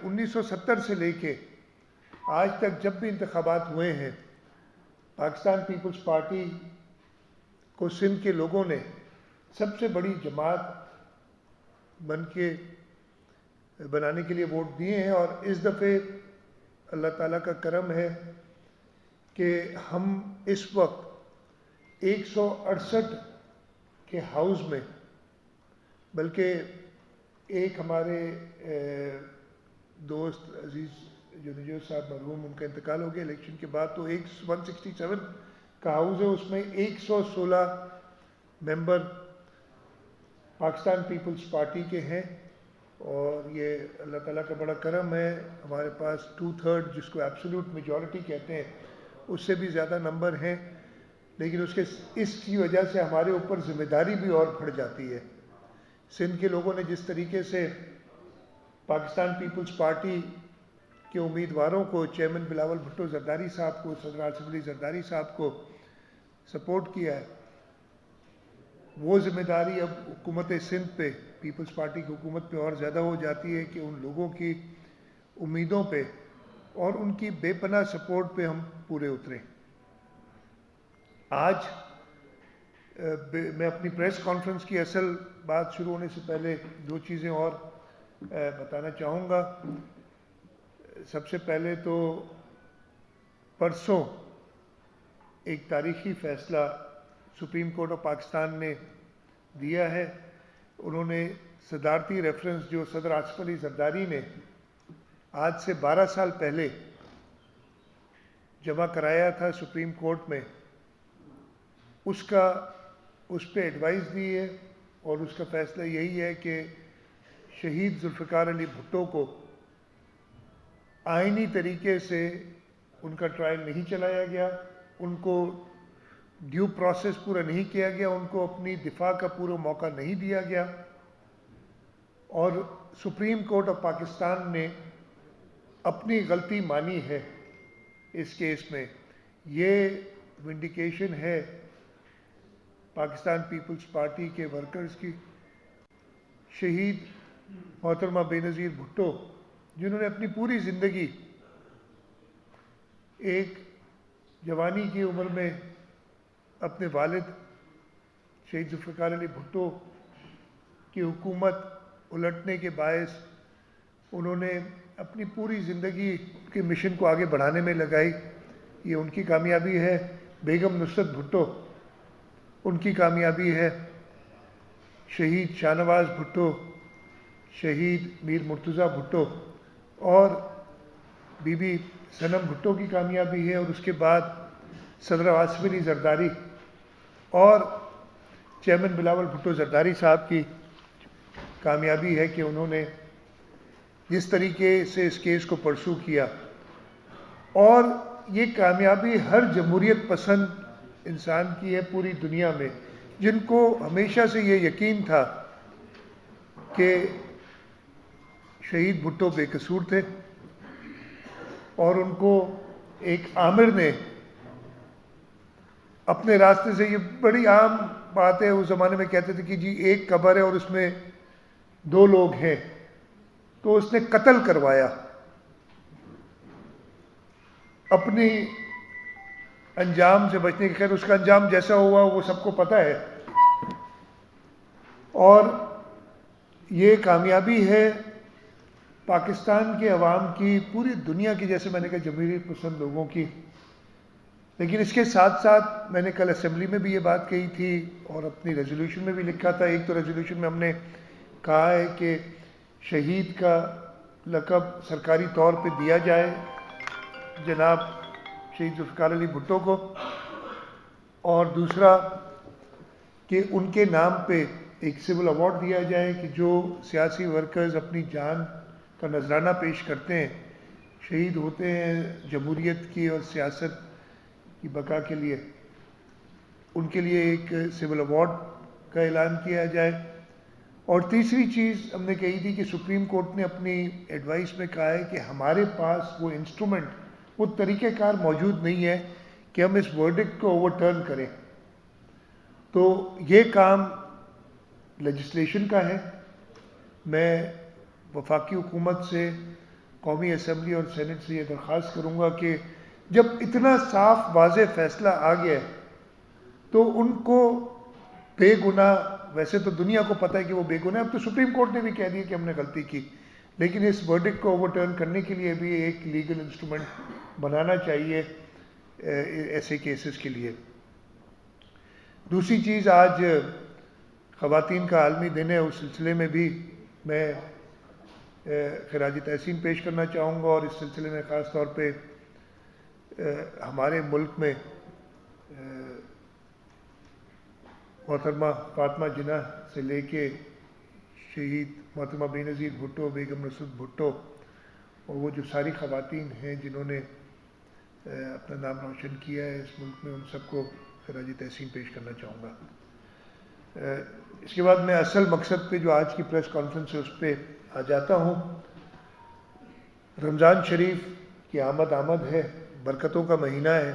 1970 سے لے کے آج تک جب بھی انتخابات ہوئے ہیں، پاکستان پیپلز پارٹی کو سندھ کے لوگوں نے سب سے بڑی جماعت بنانے کے لیے ووٹ دیے ہیں، اور اس دفعے اللہ تعالیٰ کا کرم ہے کہ ہم اس وقت 168 کے ہاؤس میں، بلکہ ایک ہمارے دوست عزیز جو نجو صاحب مرحوم، ان کا انتقال ہو گیا الیکشن کے بعد، تو 167 کا ہاؤس ہے، اس میں 116 ممبر پاکستان پیپلز پارٹی کے ہیں، اور یہ اللہ تعالیٰ کا بڑا کرم ہے، ہمارے پاس 2/3 جس کو ایبسولوٹ میجورٹی کہتے ہیں اس سے بھی زیادہ نمبر ہیں، لیکن اس کی وجہ سے ہمارے اوپر ذمہ داری بھی اور بڑھ جاتی ہے۔ سندھ کے لوگوں نے جس طریقے سے پاکستان پیپلز پارٹی کے امیدواروں کو، چیئرمین بلاول بھٹو زرداری صاحب کو، صدر اسمبلی زرداری صاحب کو سپورٹ کیا ہے، وہ ذمہ داری اب حکومت سندھ پہ، پیپلز پارٹی کی حکومت پہ اور زیادہ ہو جاتی ہے کہ ان لوگوں کی امیدوں پہ اور ان کی بے پناہ سپورٹ پہ ہم پورے اتریں۔ آج میں اپنی پریس کانفرنس کی اصل بات شروع ہونے سے پہلے دو چیزیں اور بتانا چاہوں گا۔ سب سے پہلے تو پرسوں ایک تاریخی فیصلہ سپریم کورٹ آف پاکستان نے دیا ہے۔ انہوں نے صدارتی ریفرنس جو صدر آصف علی زرداری نے آج سے 12 سال پہلے جمع کرایا تھا سپریم کورٹ میں، اس پہ ایڈوائز دی ہے، اور اس کا فیصلہ یہی ہے کہ شہید ذوالفقار علی بھٹو کو آئینی طریقے سے ان کا ٹرائل نہیں چلایا گیا، ان کو ڈیو پروسیس پورا نہیں کیا گیا، ان کو اپنی دفاع کا پورا موقع نہیں دیا گیا، اور سپریم کورٹ آف پاکستان نے اپنی غلطی مانی ہے اس کیس میں۔ یہ ونڈیکیشن ہے پاکستان پیپلز پارٹی کے ورکرز کی۔ شہید محترمہ بے نظیر بھٹو، جنہوں نے اپنی پوری زندگی ایک جوانی کی عمر میں اپنے والد شہید ذوالفقار علی بھٹو کی حکومت الٹنے کے باعث انہوں نے اپنی پوری زندگی کے مشن کو آگے بڑھانے میں لگائی، یہ ان کی کامیابی ہے۔ بیگم نصرت بھٹو، ان کی کامیابی ہے۔ شہید شاہ نواز بھٹو، شہید میر مرتضیٰ بھٹو اور بی بی صنم بھٹو کی کامیابی ہے، اور اس کے بعد صدر آصف علی زرداری اور چیئرمین بلاول بھٹو زرداری صاحب کی کامیابی ہے کہ انہوں نے جس طریقے سے اس کیس کو پرسو کیا، اور یہ کامیابی ہر جمہوریت پسند انسان کی ہے پوری دنیا میں، جن کو ہمیشہ سے یہ یقین تھا کہ شہید بھٹو بے قصور تھے، اور ان کو ایک آمر نے اپنے راستے سے، یہ بڑی عام بات ہے، اس زمانے میں کہتے تھے کہ جی ایک قبر ہے اور اس میں 2 لوگ ہیں، تو اس نے قتل کروایا، اپنی انجام سے بچنے کی۔ خیر اس کا انجام جیسا ہوا وہ سب کو پتہ ہے، اور یہ کامیابی ہے پاکستان کے عوام کی، پوری دنیا کی، جیسے میں نے کہا جمہوریت پسند لوگوں کی۔ لیکن اس کے ساتھ ساتھ میں نے کل اسمبلی میں بھی یہ بات کہی تھی اور اپنی ریزولوشن میں بھی لکھا تھا۔ ایک تو ریزولوشن میں ہم نے کہا ہے کہ شہید کا لقب سرکاری طور پہ دیا جائے جناب شہید ذوالفقار علی بھٹو کو، اور دوسرا کہ ان کے نام پہ ایک سول ایوارڈ دیا جائے کہ جو سیاسی ورکرز اپنی جان کا نذرانہ پیش کرتے ہیں، شہید ہوتے ہیں جمہوریت کی اور سیاست کی بقا کے لیے، ان کے لیے ایک سول ایوارڈ کا اعلان کیا جائے۔ اور تیسری چیز ہم نے کہی تھی کہ سپریم کورٹ نے اپنی ایڈوائس میں کہا ہے کہ ہمارے پاس وہ انسٹرومنٹ، وہ طریقہ کار موجود نہیں ہے کہ ہم اس ورڈکٹ کو اوور ٹرن کریں، تو یہ کام لیجسلیشن کا ہے۔ میں وفاقی حکومت سے قومی اسمبلی اور سینٹ سے یہ درخواست کروں گا کہ جب اتنا صاف واضح فیصلہ آ گیا ہے تو ان کو بے گناہ، ویسے تو دنیا کو پتہ ہے کہ وہ بے گناہ، اب تو سپریم کورٹ نے بھی کہہ دیا کہ ہم نے غلطی کی، لیکن اس ورڈکٹ کو اوور ٹرن کرنے کے لیے بھی ایک لیگل انسٹرومنٹ بنانا چاہیے ایسے کیسز کے لیے۔ دوسری چیز، آج خواتین کا عالمی دن ہے، اس سلسلے میں بھی میں خراج تحسین پیش کرنا چاہوں گا، اور اس سلسلے میں خاص طور پہ ہمارے ملک میں محترمہ فاطمہ جناح سے لے کے شہید محترمہ بے نظیر بھٹو، بیگم نصرت بھٹو، اور وہ جو ساری خواتین ہیں جنہوں نے اپنا نام روشن کیا ہے اس ملک میں، ان سب کو خراج تحسین پیش کرنا چاہوں گا۔ اس کے بعد میں اصل مقصد پہ جو آج کی پریس کانفرنس ہے اس پہ آ جاتا ہوں۔ رمضان شریف کی آمد ہے، برکتوں کا مہینہ ہے،